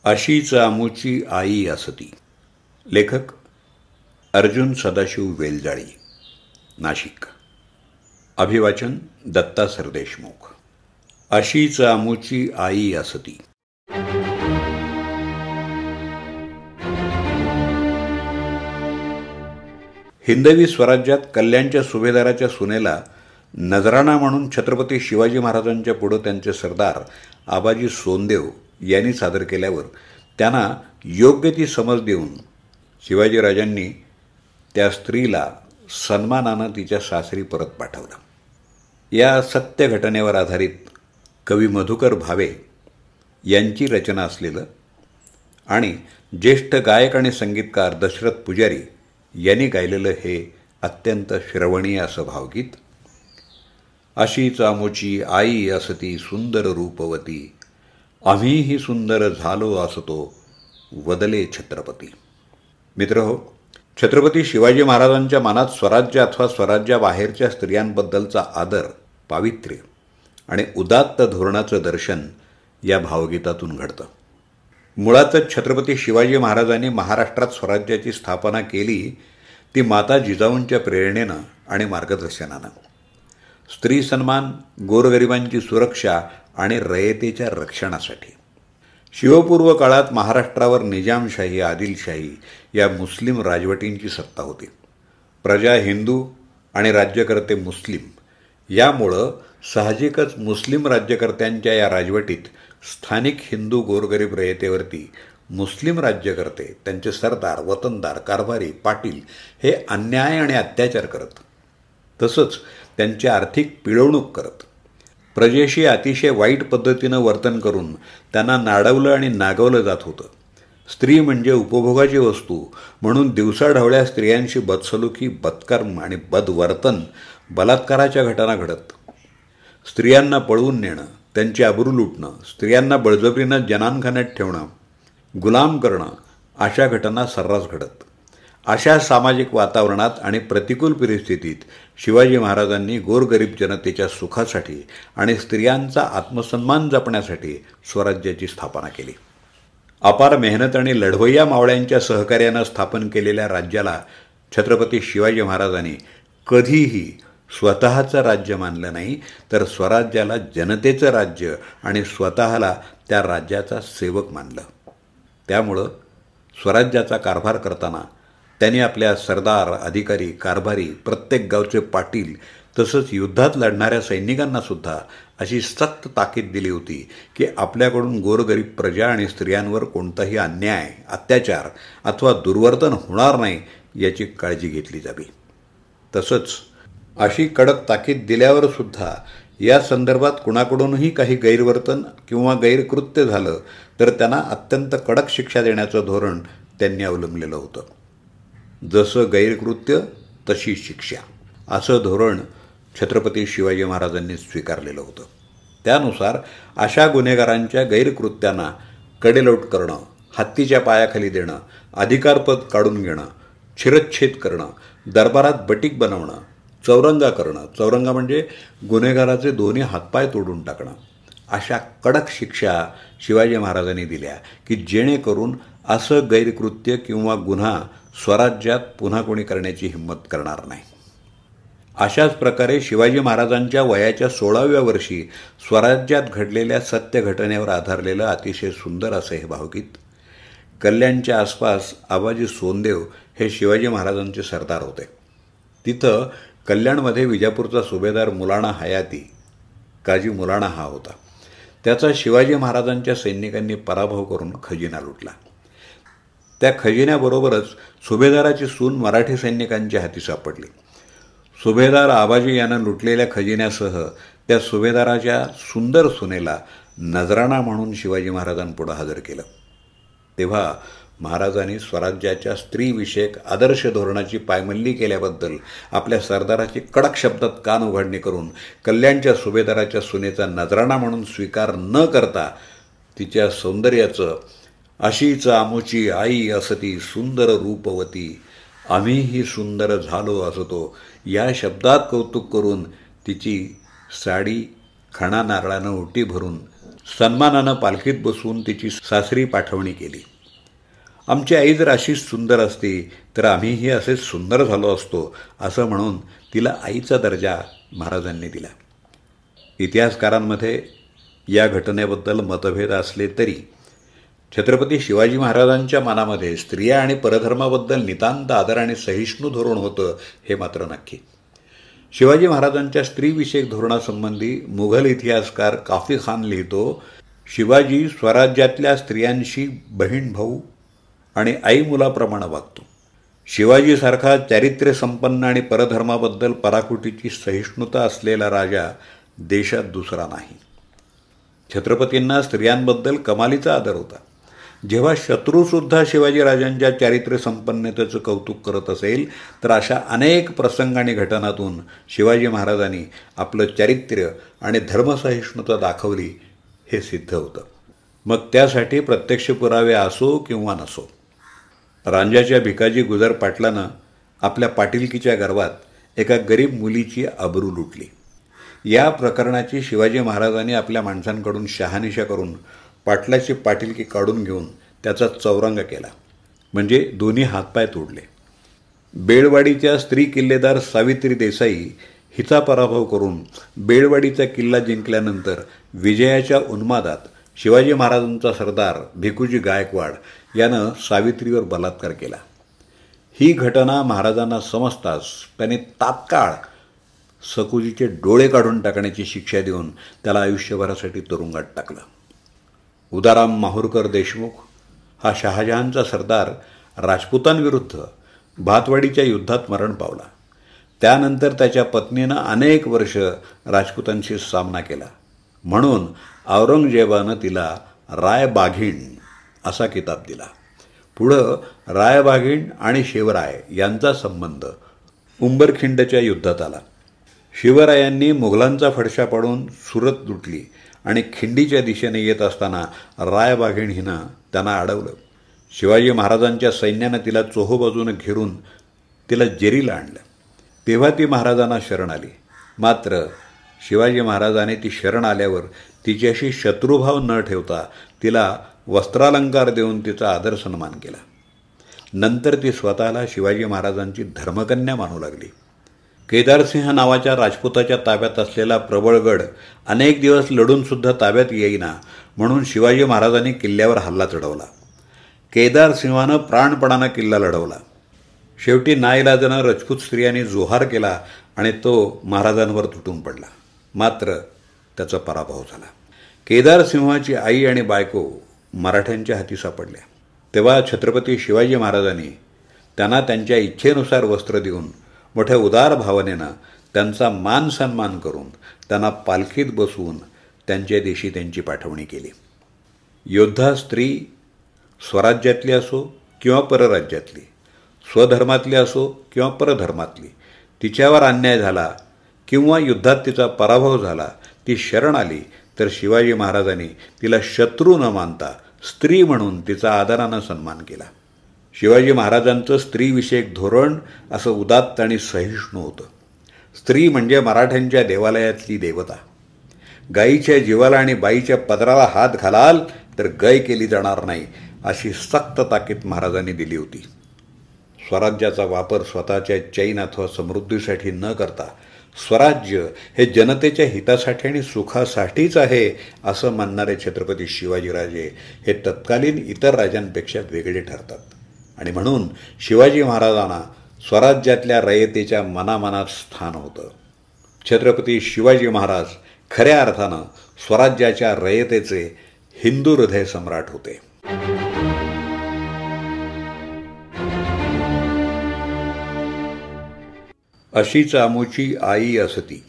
अशीच आमुची आई असती. लेखक अर्जुन सदाशिव वेलजाळी, नाशिक. अभिवाचन दत्ता सरदेशमुख. अशीच आमुची आई असती. हिंदवी स्वराज्यात कल्याणच्या सुभेदाराच्या सुनेला नजराणा म्हणून छत्रपती शिवाजी महाराजांच्या पुढे त्यांचे सरदार आबाजी सोनदेव यांनी सादर केल्यावर त्यांना योग्य ती समज देऊन शिवाजीराजांनी त्या स्त्रीला सन्मानानं तिच्या सासरी परत पाठवलं. या सत्य घटनेवर आधारित कवी मधुकर भावे यांची रचना असलेलं आणि ज्येष्ठ गायक आणि संगीतकार दशरथ पुजारी यांनी गायलेलं हे अत्यंत श्रवणीय असं भावगीत. अशीच आमुची आई असती सुंदर रूपवती, आम्हीही सुंदर झालो असतो वदले छत्रपती. मित्रहो, छत्रपती शिवाजी महाराजांच्या मनात स्वराज्य अथवा स्वराज्याबाहेरच्या स्त्रियांबद्दलचा आदर, पावित्र्य आणि उदात्त धोरणाचं दर्शन या भावगीतातून घडतं. मुळातच छत्रपती शिवाजी महाराजांनी महाराष्ट्रात स्वराज्याची स्थापना केली ती माता जिजाऊंच्या प्रेरणेनं आणि मार्गदर्शनानं. स्त्री सन्मान, गोरगरिबांची सुरक्षा आणि रयतेच्या रक्षणासाठी. शिवपूर्व काळात महाराष्ट्रावर निजामशाही, आदिलशाही या मुस्लिम राजवटींची सत्ता होती. प्रजा हिंदू आणि राज्यकर्ते मुस्लिम. यामुळं साहजिकच मुस्लिम राज्यकर्त्यांच्या या राजवटीत स्थानिक हिंदू गोरगरीब रयतेवरती मुस्लिम राज्यकर्ते, त्यांचे सरदार, वतनदार, कारभारी, पाटील हे अन्याय आणि अत्याचार करत, तसंच त्यांची आर्थिक पिळवणूक करत, प्रजेशी अतिशय वाईट पद्धतीनं वर्तन करून त्यांना नाडवलं आणि नागवलं जात होतं. स्त्री म्हणजे उपभोगाची वस्तू म्हणून दिवसाढवळ्या स्त्रियांशी बदसलुकी, बदकर्म आणि बदवर्तन, बलात्काराच्या घटना घडत. स्त्रियांना पळवून नेणं, त्यांची आबरू लुटणं, स्त्रियांना बळजबरीनं जनानखान्यात ठेवणं, गुलाम करणं अशा घटना सर्रास घडत. अशा सामाजिक वातावरणात आणि प्रतिकूल परिस्थितीत शिवाजी महाराजांनी गोरगरीब जनतेच्या सुखासाठी आणि स्त्रियांचा आत्मसन्मान जपण्यासाठी स्वराज्याची स्थापना केली. अपार मेहनत आणि लढवय्या मावळ्यांच्या सहकार्यानं स्थापन केलेल्या राज्याला छत्रपती शिवाजी महाराजांनी कधीही स्वतःचं राज्य मानलं नाही, तर स्वराज्याला जनतेचं राज्य आणि स्वतःला त्या राज्याचा सेवक मानलं. त्यामुळं स्वराज्याचा कारभार करताना त्यांनी आपल्या सरदार, अधिकारी, कारभारी, प्रत्येक गावचे पाटील तसंच युद्धात लढणाऱ्या सैनिकांनासुद्धा अशी सक्त ताकीद दिली होती की आपल्याकडून गोरगरीब प्रजा आणि स्त्रियांवर कोणताही अन्याय, अत्याचार अथवा दुर्वर्तन होणार नाही याची काळजी घेतली जावी. तसंच अशी कडक ताकीद दिल्यावर सुद्धा या संदर्भात कुणाकडूनही काही गैरवर्तन किंवा गैरकृत्य झालं तर त्यांना अत्यंत कडक शिक्षा देण्याचं धोरण त्यांनी अवलंबलेलं होतं. जसं गैरकृत्य तशी शिक्षा असं धोरण छत्रपती शिवाजी महाराजांनी स्वीकारलेलं होतं. त्यानुसार अशा गुन्हेगारांच्या गैरकृत्यांना कडेलोट करणं, हत्तीच्या पायाखाली देणं, अधिकारपद काढून घेणं, शिरच्छेद करणं, दरबारात बटीक बनवणं, चौरंगा करणं, चौरंगा म्हणजे गुन्हेगाराचे दोन्ही हातपाय तोडून टाकणं, अशा कडक शिक्षा शिवाजी महाराजांनी दिल्या की जेणेकरून असं गैरकृत्य किंवा गुन्हा स्वराज्यात पुन्हा कोणी करण्याची हिंमत करणार नाही. अशाच प्रकारे शिवाजी महाराजांच्या वयाच्या 16व्या वर्षी स्वराज्यात घडलेल्या सत्य घटनेवर आधारलेलं अतिशय सुंदर असं हे भावगीत. कल्याणच्या आसपास आबाजी सोनदेव हे शिवाजी महाराजांचे सरदार होते. तिथं कल्याणमध्ये विजापूरचा सुभेदार मुलाणा हयाती, काजी मुलाणा हा होता. त्याचा शिवाजी महाराजांच्या सैनिकांनी पराभव करून खजिना लुटला. त्या खजिन्याबरोबरच सुभेदाराची सून मराठी सैनिकांच्या हाती सापडली. सुभेदार आबाजी यानं लुटलेल्या खजिन्यासह त्या सुभेदाराच्या सुंदर सुनेला नजराणा म्हणून शिवाजी महाराजांपुढे हजर केलं. तेव्हा महाराजांनी स्वराज्याच्या स्त्रीविषयक आदर्श धोरणाची पायमल्ली केल्याबद्दल आपल्या सरदाराची कडक शब्दात कान उघडणी करून कल्याणच्या सुभेदाराच्या सुनेचा नजराणा म्हणून स्वीकार न करता तिच्या सौंदर्याचं अशीच आमुची आई असती सुंदर रूपवती, आम्हीही सुंदर झालो असतो या शब्दात कौतुक करून तिची साडी खणा नारळानं ओटी भरून सन्मानानं पालखीत बसवून तिची सासरी पाठवणी केली. आमची आई जर अशीच सुंदर असती तर आम्हीही असेच सुंदर झालो असतो असं म्हणून तिला आईचा दर्जा महाराजांनी दिला. इतिहासकारांमध्ये या घटनेबद्दल मतभेद असले तरी छत्रपती शिवाजी महाराजांच्या मनामध्ये स्त्रिया आणि परधर्माबद्दल नितांत आदर आणि सहिष्णू धोरण होतं हे मात्र नक्की. शिवाजी महाराजांच्या स्त्रीविषयक धोरणासंबंधी मुघल इतिहासकार काफी खान लिहितो, शिवाजी स्वराज्यातल्या स्त्रियांशी बहीण भाऊ आणि आई मुलाप्रमाणे वागतो. शिवाजीसारखा चारित्र्यसंपन्न आणि परधर्माबद्दल पराकुटीची सहिष्णुता असलेला राजा देशात दुसरा नाही. छत्रपतींना स्त्रियांबद्दल कमालीचा आदर होता. जेव्हा शत्रूसुद्धा शिवाजीराजांच्या चारित्र्यसंपन्नतेचं कौतुक करत असेल तर अशा अनेक प्रसंग आणि घटनातून शिवाजी महाराजांनी आपलं चारित्र्य आणि धर्मसहिष्णुता दाखवली हे सिद्ध होतं. मग त्यासाठी प्रत्यक्ष पुरावे असो किंवा नसो. रांजाच्या भिकाजी गुजर पाटलानं आपल्या पाटीलकीच्या गर्वात एका गरीब मुलीची आबरू लुटली. या प्रकरणाची शिवाजी महाराजांनी आपल्या माणसांकडून शहानिशा करून पाटलाची पाटीलकी काढून घेऊन त्याचा चौरंग केला, म्हणजे दोन्ही हातपाय तोडले. बेळवाडीच्या स्त्री किल्लेदार सावित्री देसाई हिचा पराभव करून बेळवाडीचा किल्ला जिंकल्यानंतर विजयाच्या उन्मादात शिवाजी महाराजांचा सरदार भिकूजी गायकवाड यानं सावित्रीवर बलात्कार केला. ही घटना महाराजांना समजताच त्याने तात्काळ सकुजीचे डोळे काढून टाकण्याची शिक्षा देऊन त्याला आयुष्यभरासाठी तुरुंगात टाकलं. उदाराम माहुरकर देशमुख हा शहाजहानचा सरदार राजपुतांविरुद्ध भातवाडीच्या युद्धात मरण पावला. त्यानंतर त्याच्या पत्नीनं अनेक वर्ष राजपुतांशी सामना केला, म्हणून औरंगजेबानं तिला रायबाघीण असा किताब दिला. पुढं रायबाघीण आणि शिवराय यांचा संबंध उंबरखिंडच्या युद्धात आला. शिवरायांनी मुघलांचा फडशा पाडून सुरत लुटली आणि खिंडीच्या दिशेने येत असताना रायबाघीण हिनं त्यांना अडवलं. शिवाजी महाराजांच्या सैन्यानं तिला चोहोबाजूनं घेरून तिला जेरीला आणलं. तेव्हा ती महाराजांना शरण आली. मात्र शिवाजी महाराजांनी ती शरण आल्यावर तिच्याशी शत्रुभाव न ठेवता तिला वस्त्रालंकार देऊन तिचा आदर सन्मान केला. नंतर ती स्वतःला शिवाजी महाराजांची धर्मकन्या मानू लागली. केदारसिंह नावाच्या राजपुताच्या ताब्यात असलेला प्रबळगड अनेक दिवस लढूनसुद्धा ताब्यात येईना, म्हणून शिवाजी महाराजांनी किल्ल्यावर हल्ला चढवला. केदारसिंहानं प्राणपणानं किल्ला लढवला. शेवटी नाईलाजानं राजपूत स्त्रियांनी जोहार केला आणि तो महाराजांवर तुटून पडला. मात्र त्याचा पराभव झाला. केदारसिंहाची आई आणि बायको मराठ्यांच्या हाती सापडल्या. तेव्हा छत्रपती शिवाजी महाराजांनी त्यांना त्यांच्या इच्छेनुसार वस्त्र देऊन मोठ्या उदार भावनेनं त्यांचा मान सन्मान करून त्यांना पालखीत बसवून त्यांच्या देशी त्यांची पाठवणी केली. योद्धा स्त्री स्वराज्यातली असो किंवा परराज्यातली, स्वधर्मातली असो किंवा परधर्मातली, तिच्यावर अन्याय झाला किंवा युद्धात तिचा पराभव झाला, ती शरण आली तर शिवाजी महाराजांनी तिला शत्रू न मानता स्त्री म्हणून तिचा आदरानं सन्मान केला. शिवाजी महाराजांचं स्त्रीविषयक धोरण असं उदात्त आणि सहिष्णू होतं. स्त्री म्हणजे मराठ्यांच्या देवालयातली देवता. गाईच्या जीवाला आणि बाईच्या पदराला हात घालाल तर गय केली जाणार नाही अशी सक्त ताकीद महाराजांनी दिली होती. स्वराज्याचा वापर स्वतःच्या चैन अथवा समृद्धीसाठी न करता स्वराज्य हे जनतेच्या हितासाठी आणि सुखासाठीच आहे असं मानणारे छत्रपती शिवाजीराजे हे तत्कालीन इतर राजांपेक्षा वेगळे ठरतात. आणि म्हणून शिवाजी महाराजांना स्वराज्यातल्या रयतेच्या मनामनात स्थान होतं. छत्रपती शिवाजी महाराज खऱ्या अर्थानं स्वराज्याच्या रयतेचे हिंदू हृदय सम्राट होते. अशीच आमोची आई असती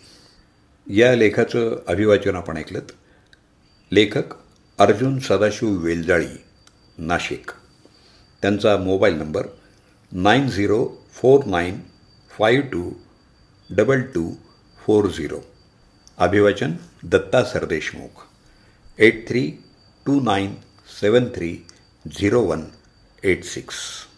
या लेखाचं अभिवाचन आपण ऐकलं. लेखक अर्जुन सदाशिव वेलजाळी, नाशिक. त्यांचा मोबाईल नंबर 9049522240. अभिवाचन दत्ता सरदेशमुख, 8329730186.